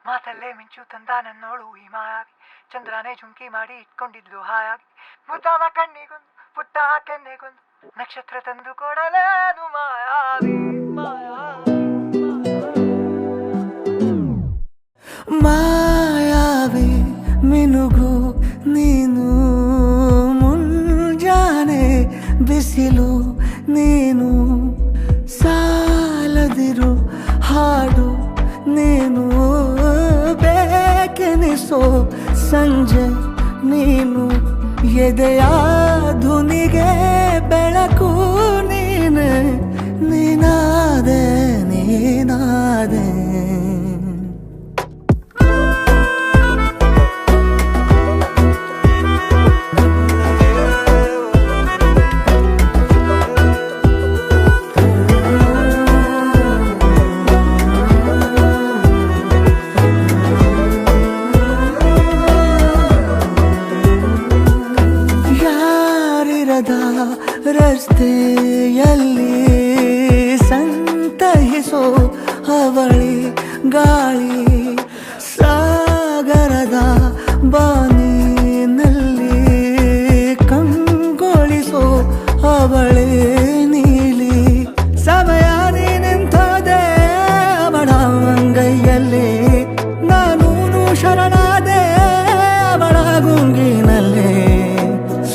ಮಾತಲ್ಲೇ ಮಿಂಚು ತಂದ ನನ್ನೋಳು ಈ ಮಾಯಾವಿ, ಚಂದ್ರನೇ ಜುಂಕಿ ಮಾಡಿ ಇಟ್ಕೊಂಡಿದ್ಲು ಹಾಯಾಗಿ, ಮುದ್ದಾದ ಕಣ್ಣಿಗೊಂದು ಪುಟ್ಟ ಕೆನ್ನೆಗೊಂದು ನಕ್ಷತ್ರ ತಂದು ಕೊಡಲೇನು ಮಾಯಾವಿ ಮಾಯಾವಿ ಮಿನುಗು ನೀನು, ಮುಂಜಾನೆ ಬಿಸಿಲು ನೀನು, ಸಾಲದಿರು ಹಾಡು ನೀನು, ಬೇಕೆನಿಸೋ ಸಂಜೆ ನೀನು, ಎದೆಯ ಧುನಿಗೆ ಬೆಳಕು ನೀನೆ, ನೀನಾದೆ ನೀನಾದೆ. ರಸ್ತೆಯಲ್ಲಿ ಸಂತಹಿಸೋ ಅವಳಿ ಗಾಳಿ, ಸಾಗರದ ಬಾನಿನಲ್ಲಿ ಕಂಗೊಳಿಸೋ ಅವಳೆ ನೀಲಿ, ಸಮಯ ನಿಂತೋದೆ ಅವಳ ಅಂಗೈಯಲ್ಲಿ, ನಾನು ಶರಣಾದೆ ಅವಳ ಗುಂಗಿನಲ್ಲಿ,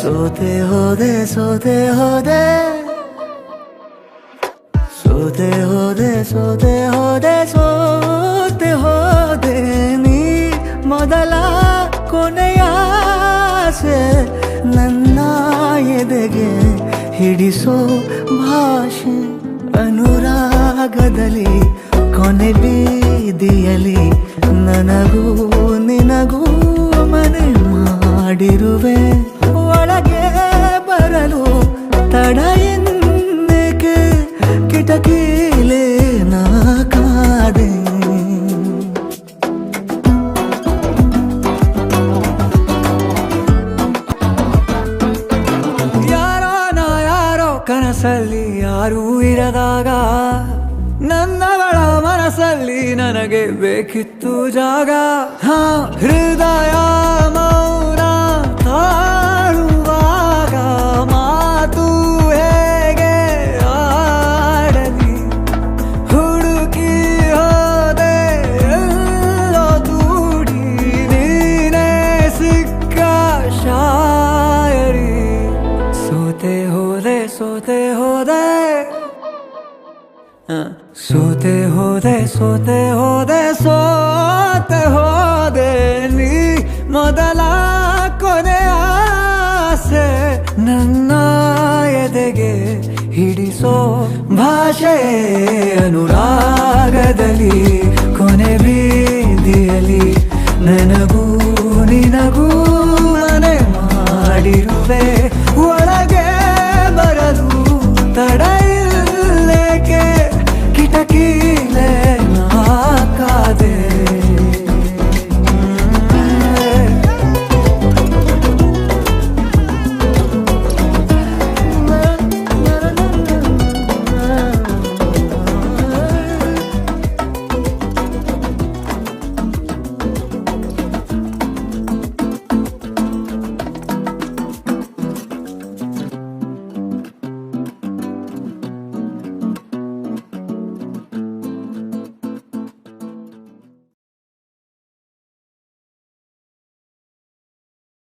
ಸೋತೆ ಹೋದೆ ಸೋತೆ ಹೋದೆ ಸೋತೆ ಹೋದೆ ಸೋತೆ ಹೋದೆ ಸೋತೆ ಹೋದೆ, ನೀ ಮೊದಲ ಕೊನೆಯ ಆಸೆ, ನನ್ನ ಎದೆಗೆ ಹಿಡಿಸೋ ಭಾಷೆ, ಅನುರಾಗದಲ್ಲಿ ಕೊನೆ ಬೀದಿಯಲ್ಲಿ ನನಗೂ ನಿನಗೂ ಮನೆ ಮಾಡಿರುವೆ, ಒಳಗೆ ಬರಲು ತಡ ಎನ್ನಕ್ಕೆ ಕಿಟಕಿಲೇ ನಾ ಕಾದೆ. ಯಾರೋ ನಾ ಯಾರೋ ಕನಸಲ್ಲಿ ಯಾರೂ ಇರದಾಗ, ನನ್ನವಳ ಮನಸ್ಸಲ್ಲಿ ನನಗೆ ಬೇಕಿತ್ತು ಜಾಗ, ಹೃದಯ ಮೌನ ತಾಳುವಾಗ ಮಾತು ಹೇಗೆ ಆಡಲಿ, ಹುಡುಕಿ ಹೋದೆ ಎಲ್ಲೋ ದೂಡಿ, ನೀನೇ ಸಿಕ್ಕ ಶಾಯರಿ, ಸೋತೆ ಹೋದೆ ಸೋತೆ ಹೋದೆ ಸೋತೆ ಹೋದೆ ಸೋತೆ ಹೋದೆ ಸೋತೆ ಹೋದೆ, ನೀ ಮೊದಲ ಕೊನೆ ಆಸೆ, ನನ್ನ ಎದೆಗೆ ಹಿಡಿಸೋ ಭಾಷೆ, ಅನುರಾಗದಲ್ಲಿ ಕೊನೆ ಬೀದಿಯಲ್ಲಿ ನನ್ನ